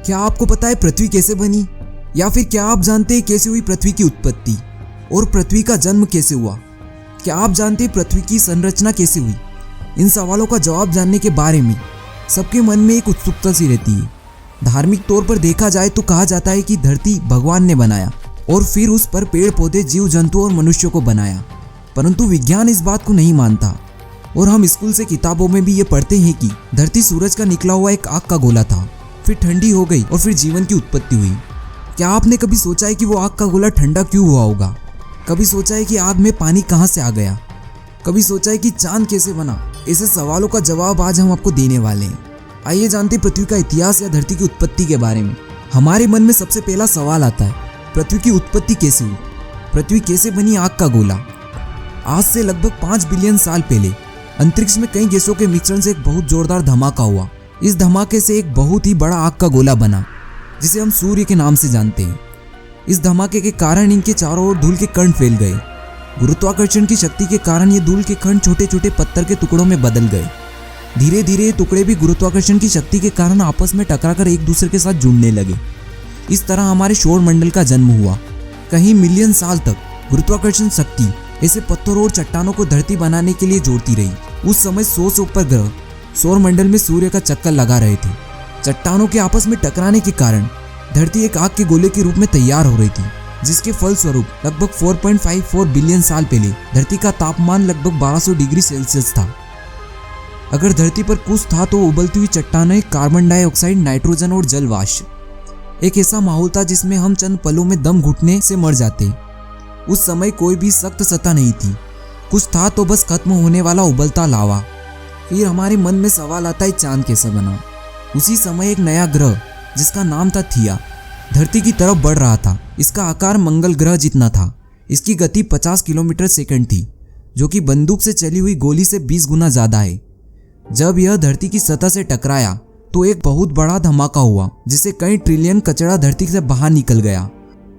क्या आपको पता है पृथ्वी कैसे बनी, या फिर क्या आप जानते हैं कैसे हुई पृथ्वी की उत्पत्ति और पृथ्वी का जन्म कैसे हुआ? क्या आप जानते हैं पृथ्वी की संरचना कैसे हुई? इन सवालों का जवाब जानने के बारे में सबके मन में एक उत्सुकता सी रहती है। धार्मिक तौर पर देखा जाए तो कहा जाता है कि धरती भगवान ने बनाया और फिर उस पर पेड़ पौधे, जीव जंतु और मनुष्यों को बनाया, परंतु विज्ञान इस बात को नहीं मानता और हम स्कूल से किताबों में भी ये पढ़ते हैं कि धरती सूरज का निकला हुआ एक आग का गोला था, फिर ठंडी हो गई और फिर जीवन की उत्पत्ति हुई। क्या आपने कभी सोचा है कि वो आग का गोला ठंडा क्यों हुआ होगा? कभी सोचा है कि आग में पानी कहाँ से आ गया? कभी सोचा है कि चांद कैसे बना? ऐसे सवालों का जवाब आज हम आपको देने वाले हैं। आइए जानते हैं पृथ्वी का इतिहास या धरती की उत्पत्ति के बारे में। हमारे मन में सबसे पहला सवाल आता है, पृथ्वी की उत्पत्ति कैसे हुई? पृथ्वी कैसे बनी आग का गोला? आज से लगभग 5 बिलियन साल पहले अंतरिक्ष में कई गैसों के मिश्रण से एक बहुत जोरदार धमाका हुआ। इस धमाके से एक बहुत ही बड़ा आग का गोला बना, जिसे हम सूर्य के नाम से जानते हैं। इस धमाके के कारण इनके चारों ओर धूल के कण फैल गए। गुरुत्वाकर्षण की शक्ति के कारण ये धूल के कण छोटे छोटे पत्थर के टुकड़ों में बदल गए। धीरे धीरे ये टुकड़े भी गुरुत्वाकर्षण की शक्ति के कारण आपस में टकराकर एक दूसरे के साथ जुड़ने लगे। इस तरह हमारे सौर मंडल का जन्म हुआ। कई मिलियन साल तक गुरुत्वाकर्षण शक्ति ऐसे पत्थरों और चट्टानों को धरती बनाने के लिए जोड़ती रही। उस समय 100 से ऊपर ग्रह सौर मंडल में सूर्य का चक्कर लगा रहे थे। चट्टानों के आपस में टकराने के कारण धरती एक आग के गोले के रूप में तैयार हो रही थी, जिसके फलस्वरूप लगभग 4.54 बिलियन साल पहले धरती का तापमान लगभग 1200 डिग्री सेल्सियस था। अगर धरती पर कुछ था तो उबलती हुई चट्टानें, कार्बन डाइऑक्साइड, नाइट्रोजन और जल वाष्प। एक ऐसा माहौल था जिसमें हम चंद पलों में दम घुटने से मर जाते। उस समय कोई भी सख्त सतह नहीं थी, कुछ था तो बस खत्म होने वाला उबलता लावा। फिर हमारे मन में सवाल आता है, चांद कैसे बना? उसी समय एक नया ग्रह जिसका नाम था थिया धरती की तरफ बढ़ रहा था। इसका आकार मंगल ग्रह जितना था। इसकी गति 50 किलोमीटर सेकंड थी, जो कि बंदूक से चली हुई गोली से 20 गुना ज्यादा है। जब यह धरती की सतह से टकराया तो एक बहुत बड़ा धमाका हुआ, जिससे कई ट्रिलियन कचरा धरती से बाहर निकल गया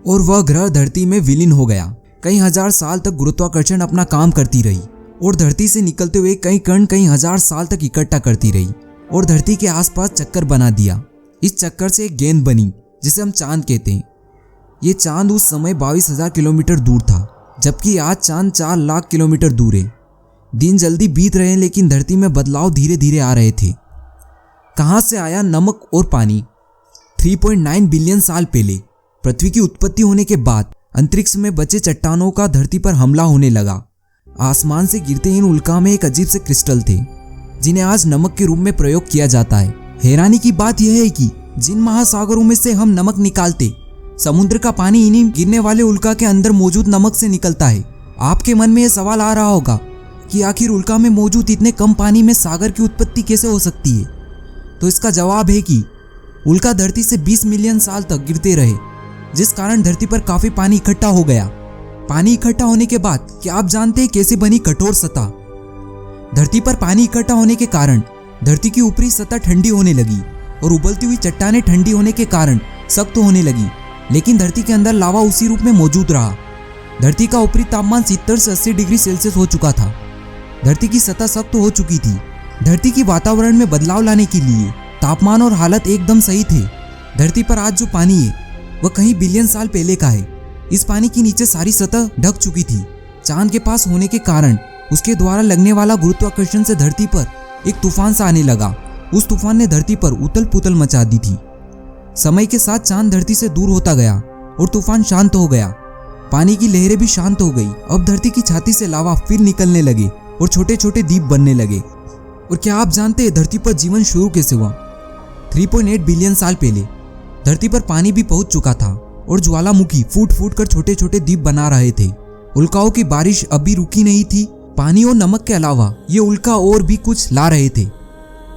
और वह ग्रह धरती में विलीन हो गया। कई हजार साल तक गुरुत्वाकर्षण अपना काम करती रही और धरती से निकलते हुए कई कण कई हजार साल तक इकट्ठा करती रही और धरती के आसपास चक्कर बना दिया। इस चक्कर से एक गेंद बनी, जिसे हम चांद कहते हैं। ये चांद उस समय 22,000 किलोमीटर दूर था, जबकि आज चांद 4 लाख किलोमीटर दूर है। दिन जल्दी बीत रहे हैं, लेकिन धरती में बदलाव धीरे धीरे आ रहे थे। कहाँ से आया नमक और पानी? 3.9 बिलियन साल पहले पृथ्वी की उत्पत्ति होने के बाद अंतरिक्ष में बचे चट्टानों का धरती पर हमला होने लगा। आसमान से गिरते इन उल्का में एक अजीब से क्रिस्टल थे, जिन्हें आज नमक के रूप में प्रयोग किया जाता है। हैरानी की बात यह है कि जिन महासागरों में से हम नमक निकालते, समुद्र का पानी इन्हीं गिरने वाले उल्का के अंदर मौजूद नमक से निकलता है। आपके मन में यह सवाल आ रहा होगा कि आखिर उल्का में मौजूद इतने कम पानी में सागर की उत्पत्ति कैसे हो सकती है? तो इसका जवाब है कि उल्का धरती से 20 मिलियन साल तक गिरते रहे, जिस कारण धरती पर काफी पानी इकट्ठा हो गया। पानी इकट्ठा होने के बाद क्या आप जानते हैं कैसे बनी कठोर सतह? धरती पर पानी इकट्ठा होने के कारण धरती की ऊपरी सतह ठंडी होने लगी और उबलती हुई चट्टानें ठंडी होने के कारण सख्त होने लगी, लेकिन धरती के अंदर लावा उसी रूप में मौजूद रहा। धरती का ऊपरी तापमान 70 से 80 डिग्री सेल्सियस हो चुका था। धरती की सतह सख्त हो चुकी थी। धरती की वातावरण में बदलाव लाने के लिए तापमान और हालत एकदम सही थे। धरती पर आज जो पानी है वह कई बिलियन साल पहले का है। इस पानी के नीचे सारी सतह ढक चुकी थी। चांद के पास होने के कारण उसके द्वारा लगने वाला गुरुत्वाकर्षण से धरती पर एक तूफान सा आने लगा। उस तूफान ने धरती पर उथल पुथल मचा दी थी। समय के साथ चांद धरती से दूर होता गया और तूफान शांत हो गया। पानी की लहरें भी शांत हो गई। अब धरती की छाती से लावा फिर निकलने लगे और छोटे छोटे द्वीप बनने लगे। और क्या आप जानते हैं धरती पर जीवन शुरू कैसे हुआ? 3.8 बिलियन साल पहले धरती पर पानी भी पहुंच चुका था और ज्वालामुखी फूट फूट कर छोटे छोटे द्वीप बना रहे थे। उल्काओं की बारिश अभी रुकी नहीं थी। पानी और नमक के अलावा ये उल्का और भी कुछ ला रहे थे,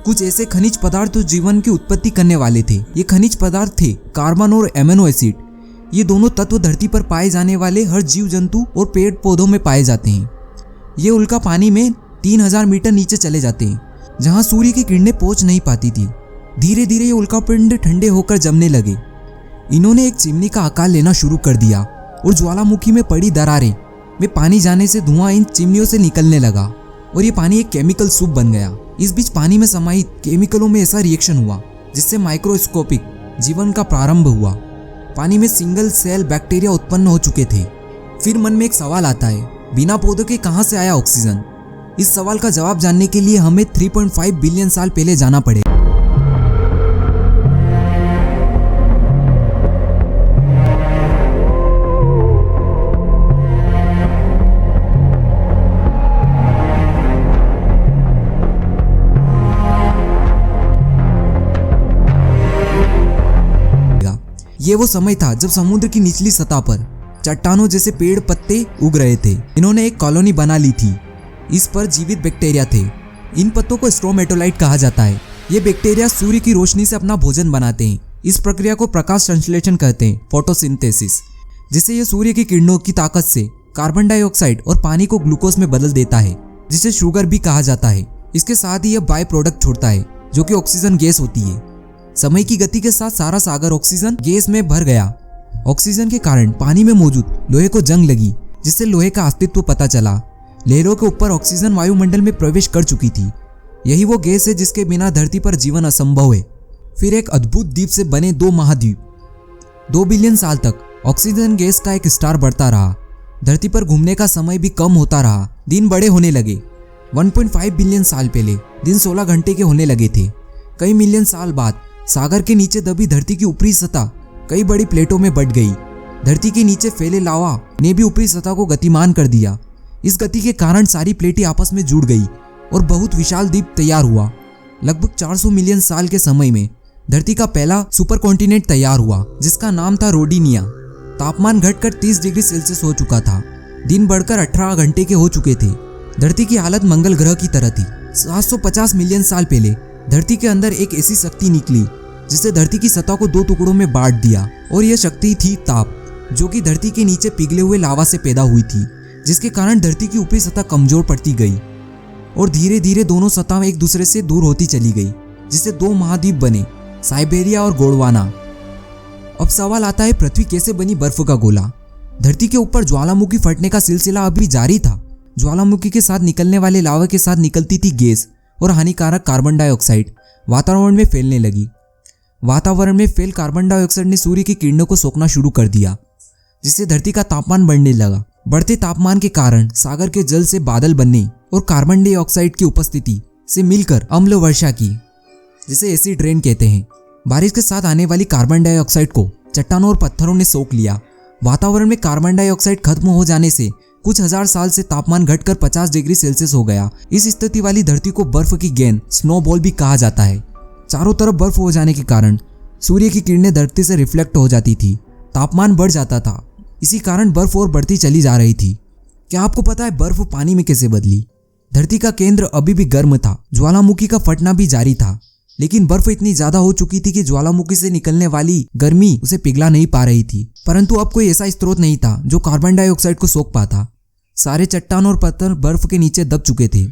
कुछ ऐसे खनिज पदार्थ जो जीवन की उत्पत्ति करने वाले थे। ये खनिज पदार्थ थे कार्बन और एमिनो एसिड। ये दोनों तत्व धरती पर पाए जाने वाले हर जीव जंतु और पेड़ पौधों में पाए जाते हैं। ये उल्का पानी में 3000 मीटर नीचे चले जाते हैं, जहाँ सूर्य की किरणें पहुंच नहीं पाती थी। धीरे धीरे ये उल्का पिंड ठंडे होकर जमने लगे। इन्होंने एक चिमनी का आकार लेना शुरू कर दिया और ज्वालामुखी में पड़ी दरारें में पानी जाने से धुआं इन चिमनियों से निकलने लगा और ये पानी एक केमिकल सूप बन गया। इस बीच पानी में समाहित केमिकलों में ऐसा रिएक्शन हुआ जिससे माइक्रोस्कोपिक जीवन का प्रारंभ हुआ। पानी में सिंगल सेल बैक्टीरिया उत्पन्न हो चुके थे। फिर मन में एक सवाल आता है, बिना पौधों के कहां से आया ऑक्सीजन? इस सवाल का जवाब जानने के लिए हमें 3.5 बिलियन साल पहले जाना पड़ेगा। ये वो समय था जब समुद्र की निचली सतह पर चट्टानों जैसे पेड़ पत्ते उग रहे थे। इन्होंने एक कॉलोनी बना ली थी। इस पर जीवित बैक्टीरिया थे। इन पत्तों को स्ट्रोमेटोलाइट कहा जाता है। ये बैक्टीरिया सूर्य की रोशनी से अपना भोजन बनाते हैं। इस प्रक्रिया को प्रकाश संश्लेषण कहते हैं, फोटोसिंथेसिस, जिससे ये सूर्य की किरणों की ताकत से कार्बन डाइऑक्साइड और पानी को ग्लूकोज में बदल देता है, जिसे शुगर भी कहा जाता है। इसके साथ ही यह बाय प्रोडक्ट छोड़ता है, जो कि ऑक्सीजन गैस होती है। समय की गति के साथ सारा सागर ऑक्सीजन गैस में भर गया। ऑक्सीजन के कारण पानी में मौजूद लोहे को जंग लगी, जिससे लोहे का अस्तित्व पता चला। लहरों के ऊपर ऑक्सीजन वायुमंडल में प्रवेश कर चुकी थी। यही वो गैस है जिसके बिना धरती पर जीवन असंभव है। फिर एक अद्भुत द्वीप से बने 2 महाद्वीप। 2 बिलियन साल तक ऑक्सीजन गैस का एक स्टार बढ़ता रहा। धरती पर घूमने का समय भी कम होता रहा। दिन बड़े होने लगे। 1.5 बिलियन साल पहले दिन 16 घंटे के होने लगे थे। कई मिलियन साल बाद सागर के नीचे दबी धरती की ऊपरी सतह कई बड़ी प्लेटों में बट गई। धरती के नीचे फैले लावा ने भी ऊपरी सतह को गतिमान कर दिया। इस गति के कारण सारी प्लेटें आपस में जुड़ गई और बहुत विशाल द्वीप तैयार हुआ। लगभग 400 मिलियन साल के समय में धरती का पहला सुपर कॉन्टिनेंट तैयार हुआ, जिसका नाम था रोडिनिया। तापमान घटकर 30 डिग्री सेल्सियस हो चुका था। दिन बढ़कर 18 घंटे के हो चुके थे। धरती की हालत मंगल ग्रह की तरह थी। 750 मिलियन साल पहले धरती के अंदर एक ऐसी शक्ति निकली जिससे धरती की सतह को 2 टुकड़ों में बांट दिया, और यह शक्ति थी ताप, जो कि धरती के नीचे पिघले हुए लावा से पैदा हुई थी, जिसके कारण धरती की ऊपरी सतह कमजोर पड़ती गई और धीरे धीरे दोनों सतह एक दूसरे से दूर होती चली गई, जिससे 2 महाद्वीप बने, साइबेरिया और गोंडवाना। अब सवाल आता है, पृथ्वी कैसे बनी बर्फ का गोला? धरती के ऊपर ज्वालामुखी फटने का सिलसिला अभी जारी था। ज्वालामुखी के साथ निकलने वाले लावा के साथ निकलती थी गैस और हानिकारक कार्बन डाइऑक्साइड वातावरण में फैलने लगी। वातावरण में फैल कार्बन डाइऑक्साइड ने सूर्य की किरणों को सोखना शुरू कर दिया, जिससे धरती का तापमान बढ़ने लगा। बढ़ते तापमान के कारण सागर के जल से बादल बनने और कार्बन डाइऑक्साइड की उपस्थिति से मिलकर अम्ल वर्षा की, जिसे एसिड रेन कहते हैं। बारिश के साथ आने वाली कार्बन डाइऑक्साइड को चट्टानों और पत्थरों ने सोख लिया। वातावरण में कार्बन डाइऑक्साइड खत्म हो जाने से कुछ हजार साल से तापमान घटकर 50 डिग्री सेल्सियस हो गया। इस स्थिति वाली धरती को बर्फ की गेंद, स्नोबॉल भी कहा जाता है। चारों तरफ बर्फ हो जाने के कारण सूर्य की किरणें धरती से रिफ्लेक्ट हो जाती थी। तापमान बढ़ जाता था। इसी कारण बर्फ और बढ़ती चली जा रही थी। क्या आपको पता है बर्फ पानी में कैसे बदली? धरती का केंद्र अभी भी गर्म था। ज्वालामुखी का फटना भी जारी था, लेकिन बर्फ इतनी ज्यादा हो चुकी थी कि ज्वालामुखी से निकलने वाली गर्मी उसे पिघला नहीं पा रही थी। परंतु अब कोई ऐसा स्रोत नहीं था जो कार्बन डाइऑक्साइड को सोख पाता। सारे चट्टान और पत्थर बर्फ के नीचे दब चुके थे।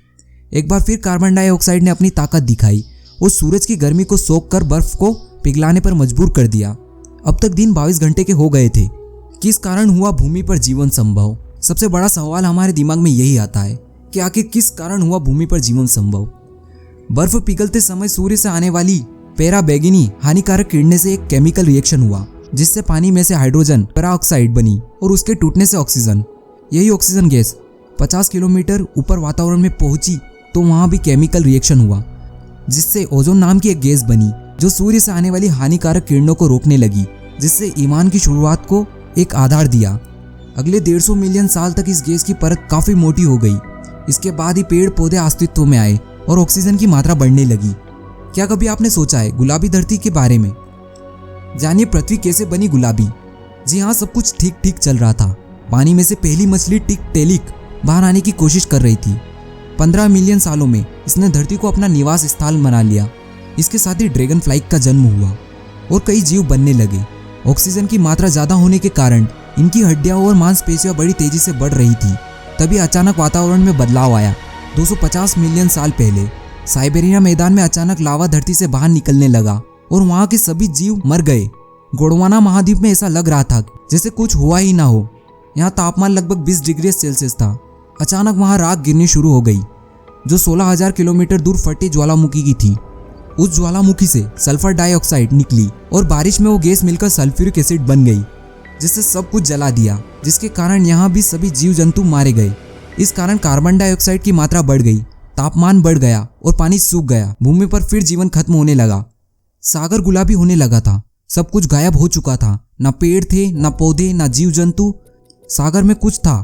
एक बार फिर कार्बन डाइऑक्साइड ने अपनी ताकत दिखाई और सूरज की गर्मी को सोख कर बर्फ को पिघलाने पर मजबूर कर दिया। अब तक दिन 22 घंटे के हो गए थे। किस कारण हुआ भूमि पर जीवन संभव? सबसे बड़ा सवाल हमारे दिमाग में यही आता है कि आखिर किस कारण हुआ भूमि पर जीवन संभव? बर्फ पिघलते समय सूर्य से आने वाली पैराबैंगनी हानिकारक किरणें से एक केमिकल रिएक्शन हुआ, जिससे पानी में से हाइड्रोजन पेरोक्साइड बनी और उसके टूटने से ऑक्सीजन। यही ऑक्सीजन गैस 50 किलोमीटर ऊपर वातावरण में पहुंची तो वहां भी केमिकल रिएक्शन हुआ, जिससे ओजोन नाम की एक गैस बनी जो सूर्य से आने वाली हानिकारक किरणों को रोकने लगी, जिससे ईमान की शुरुआत को एक आधार दिया। अगले 150 मिलियन साल तक इस गैस की परत काफी मोटी हो गई। इसके बाद ही पेड़ पौधे अस्तित्व में आए और ऑक्सीजन की मात्रा बढ़ने लगी। क्या कभी आपने सोचा है गुलाबी धरती के बारे में? जानिए पृथ्वी कैसे बनी गुलाबी। जी हाँ, सब कुछ ठीक ठीक चल रहा था। पानी में से पहली मछली टिकटेलिक बाहर आने की कोशिश कर रही थी। 15 मिलियन सालों में इसने धरती को अपना निवास स्थल बना लिया। इसके साथ ही ड्रैगन फ्लाई का जन्म हुआ और कई जीव बनने लगे। ऑक्सीजन की मात्रा ज्यादा होने के कारण इनकी हड्डियां और मांसपेशियां बड़ी तेजी से बढ़ रही थी। तभी अचानक वातावरण में बदलाव आया। 250 मिलियन साल पहले साइबेरिया मैदान में अचानक लावा धरती से बाहर निकलने लगा और वहां के सभी जीव मर गए। गोंडवाना महाद्वीप में ऐसा लग रहा था जैसे कुछ हुआ ही ना हो। यहाँ तापमान लगभग 20 डिग्री सेल्सियस था। अचानक वहां राख गिरनी शुरू हो गई, जो 16,000 किलोमीटर दूर फटी ज्वालामुखी की थी। उस ज्वालामुखी से सल्फर डाइऑक्साइड निकली और बारिश में वो गैस मिलकर सल्फ्यूरिक एसिड बन गई, जिससे सब कुछ जला दिया, जिसके कारण यहाँ भी सभी जीव जंतु मारे गए। इस कारण कार्बन डाइऑक्साइड की मात्रा बढ़ गई, तापमान बढ़ गया और पानी सूख गया। भूमि पर फिर जीवन खत्म होने लगा। सागर गुलाबी होने लगा था। सब कुछ गायब हो चुका था। न पेड़ थे, न पौधे, न जीव जंतु। सागर में कुछ था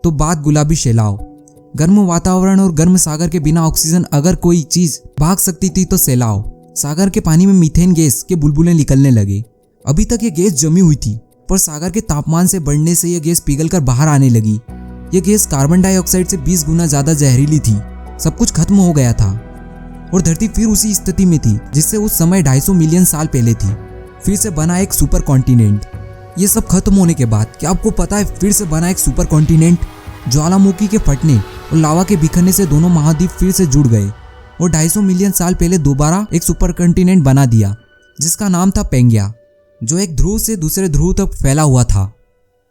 तो बात गुलाबी सैलाब। गर्म वातावरण और गर्म सागर के बिना ऑक्सीजन अगर कोई चीज भाग सकती थी तो सैलाब। सागर के पानी में मीथेन गैस के बुलबुले निकलने लगे। अभी तक ये गैस जमी हुई थी, पर सागर के तापमान से बढ़ने से यह गैस पिघलकर बाहर आने लगी। यह गैस कार्बन डाइऑक्साइड से 20 गुना ज्यादा जहरीली थी। सब कुछ खत्म हो गया था और धरती फिर उसी स्थिति में थी जिससे उस समय 250 मिलियन साल पहले थी। फिर से बना एक सुपर कॉन्टिनेंट। ये सब खत्म होने के बाद क्या आपको पता है फिर से बना एक सुपर कॉन्टिनेंट? ज्वालामुखी के फटने और लावा के बिखरने से दोनों महाद्वीप फिर से जुड़ गए और 250 मिलियन साल पहले दोबारा एक सुपर कॉन्टिनेंट बना दिया, जिसका नाम था पेंगिया, जो एक ध्रुव से दूसरे ध्रुव तक फैला हुआ था।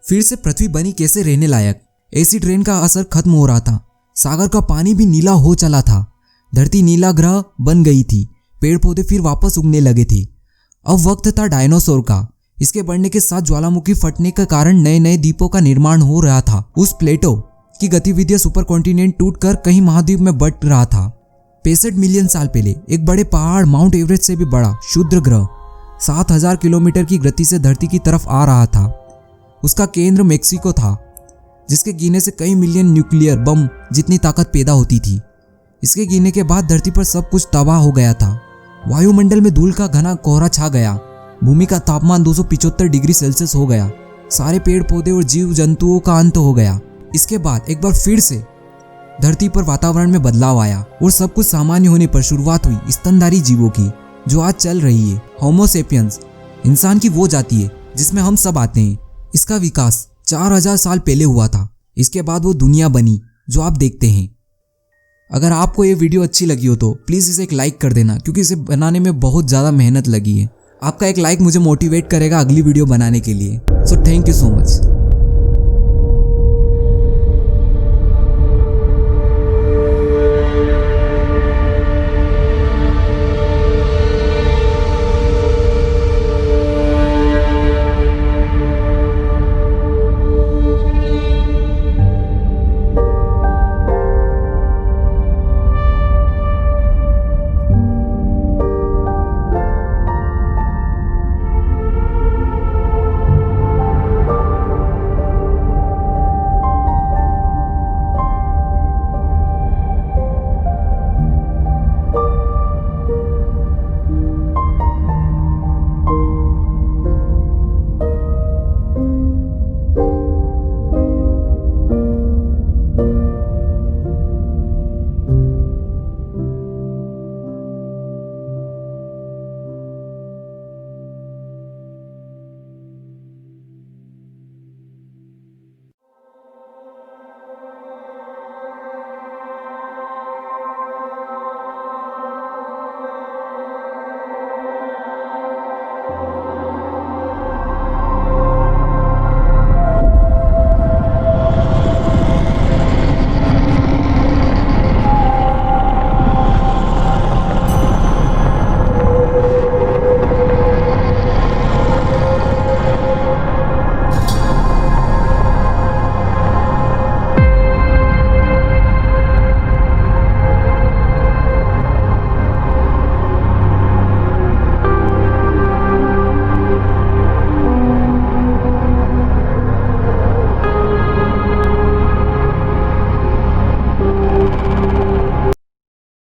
फिर से पृथ्वी बनी कैसे रहने लायक। एसिड रेन का असर खत्म हो रहा था। सागर का पानी भी नीला हो चला था। धरती नीला ग्रह बन गई थी। पेड़ पौधे फिर वापस उगने लगे थे। अब वक्त था डायनासोर का। इसके बढ़ने के साथ ज्वालामुखी फटने के कारण नए नए द्वीपों का निर्माण हो रहा था। उस प्लेटो की गतिविधियां सुपर कॉन्टिनेंट टूटकर कई महाद्वीप में बंट रहा था। 65 मिलियन साल पहले एक बड़े पहाड़ माउंट एवरेस्ट से भी बड़ा क्षुद्र ग्रह 7000 किलोमीटर की गति से धरती की तरफ आ रहा था। उसका केंद्र मेक्सिको था, जिसके गिरने से कई मिलियन न्यूक्लियर बम जितनी ताकत पैदा होती थी। इसके गिरने के बाद धरती पर सब कुछ तबाह हो गया था। वायुमंडल में धूल का घना कोहरा छा गया। भूमि का तापमान 275 डिग्री सेल्सियस हो गया। सारे पेड़ पौधे और जीव जंतुओं का अंत हो गया। इसके बाद एक बार फिर से धरती पर वातावरण में बदलाव आया और सब कुछ सामान्य होने पर शुरुआत हुई स्तनधारी जीवों की, जो आज चल रही है। होमो सेपियंस इंसान की वो जाति है जिसमें हम सब आते हैं। इसका विकास 4000 साल पहले हुआ था। इसके बाद वो दुनिया बनी जो आप देखते हैं। अगर आपको ये वीडियो अच्छी लगी हो तो प्लीज़ इसे एक लाइक कर देना, क्योंकि इसे बनाने में बहुत ज़्यादा मेहनत लगी है। आपका एक लाइक मुझे मोटिवेट करेगा अगली वीडियो बनाने के लिए। So thank you so much.